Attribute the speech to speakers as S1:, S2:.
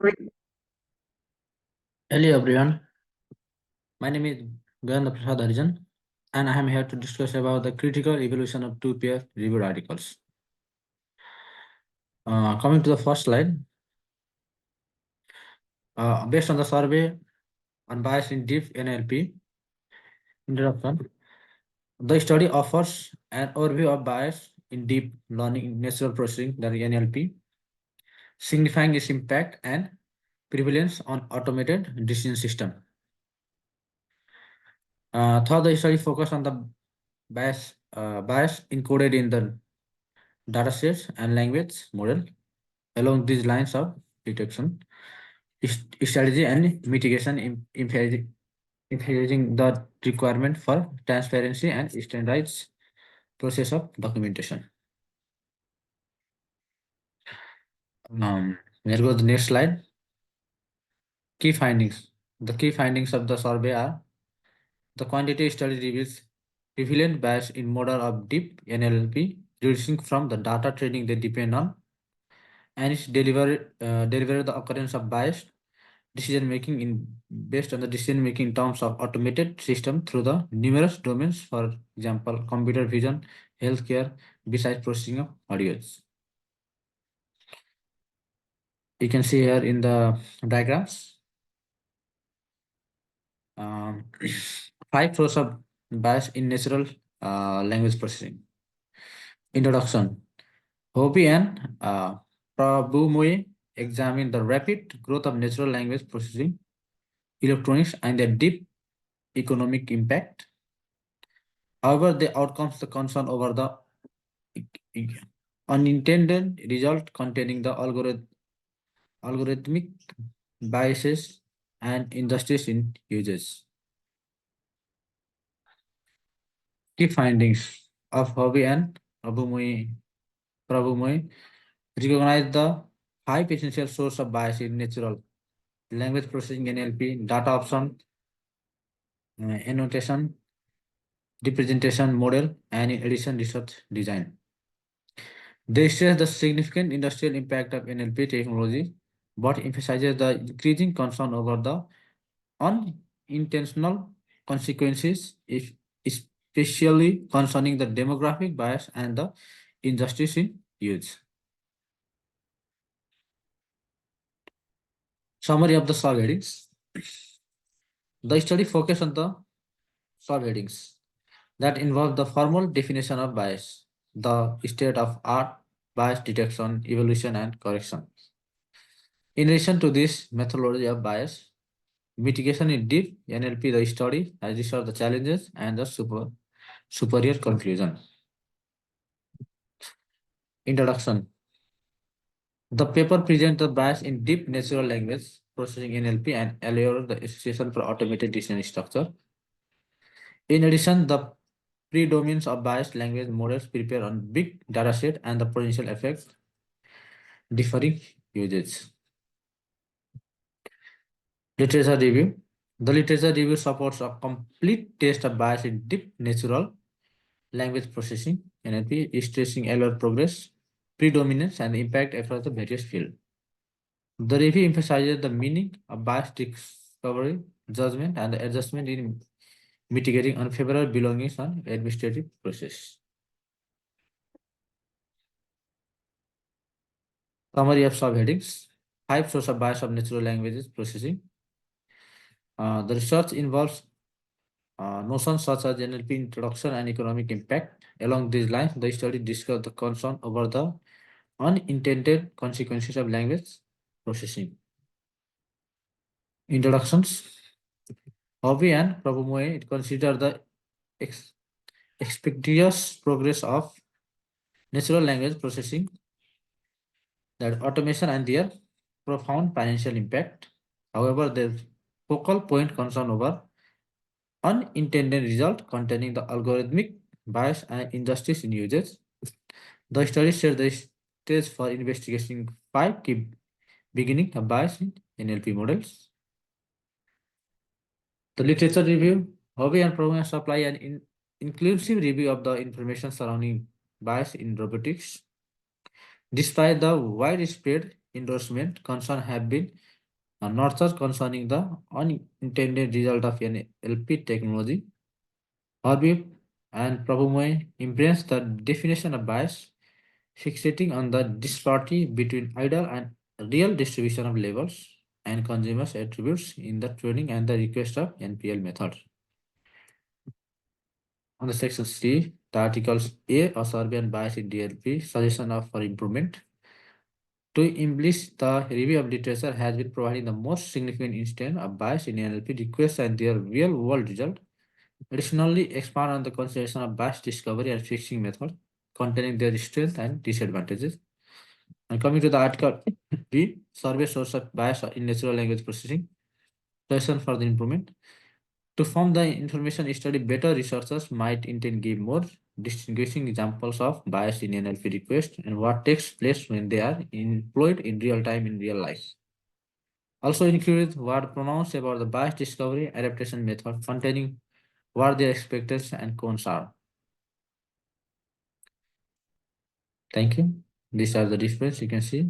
S1: Hello everyone, my name is Ppt Recording, and I am here to discuss about the critical evolution of two-peer reviewed articles. Coming to the first slide, based on the survey on bias in deep NLP introduction, the study offers an overview of bias in deep learning natural processing, that is NLP, signifying its impact and prevalence on automated decision system. Third, the study focused on the bias encoded in the datasets and language model along these lines of detection, strategy, and mitigation, emphasizing the requirement for transparency and standardized process of documentation. Let's go to the next slide. Key findings. The key findings of the survey are: the quantity study reveals prevalent bias in model of deep NLP, reducing from the data training they depend on, and it's delivered the occurrence of biased decision making based on the decision making in terms of automated system through the numerous domains, for example, computer vision, healthcare, besides processing of audios. You can see here in the diagrams, 5 sources of bias in natural language processing. Introduction. Hopi and Prabhumoy examined the rapid growth of natural language processing electronics and their deep economic impact. However, the outcomes the concern over the unintended result containing the algorithmic biases and injustice in users. Key findings of Hobby and Prabhumoy recognize the 5 essential sources of bias in natural language processing NLP: data option, annotation, representation model, and in addition research design. They stress the significant industrial impact of NLP technology, but emphasizes the increasing concern over the unintentional consequences, especially concerning the demographic bias and the injustice in use. Summary of the subheadings. The study focused on the subheadings that involve the formal definition of bias, the state of art, bias detection, evolution, and correction. In addition to this methodology of bias mitigation in deep NLP, the study has researched the challenges and the superior conclusion. Introduction. The paper presents the bias in deep natural language processing NLP and allure the association for automated decision structure. In addition, the predominance of biased language models prepare on big dataset and the potential effects differing uses. Literature review. The literature review supports a complete test of bias in deep natural language processing NLP, stressing error progress, predominance, and impact across the various fields. The review emphasizes the meaning of bias discovery, judgment, and the adjustment in mitigating unfavorable belongings on administrative process. Summary of subheadings. 5 sources of bias of natural languages processing. The research involves notions such as NLP introduction and economic impact. Along these lines, the study discussed the concern over the unintended consequences of language processing. Introductions. Hobby and Prabhumoy consider the expeditious progress of natural language processing, that automation and their profound financial impact. However, their focal point concern over unintended result containing the algorithmic bias and injustice in usage. The study set the stage for investigating 5 key beginning of bias in NLP models. The literature review. Hobby and Program supply an inclusive review of the information surrounding bias in robotics. Despite the widespread endorsement concern have been nurtured concerning the unintended result of NLP technology. Habib and Prabhumoy embrace the definition of bias, fixating on the disparity between ideal and real distribution of labels and consumers' attributes in the training and the request of NPL method. On the section C, the articles A survey and bias in DLP, suggestion of for improvement. To embellish the review of literature has been providing the most significant instance of bias in NLP requests and their real-world result. Additionally, expand on the consideration of bias discovery and fixing method, containing their strengths and disadvantages. And coming to the article B, survey source of bias in natural language processing, suggestion for the improvement. To form the information study better, researchers might intend give more distinguishing examples of bias in NLP requests and what takes place when they are employed in real time in real life. Also include what pronounced about the bias discovery adaptation method containing what their expectations and cons are. Thank you. These are the difference you can see.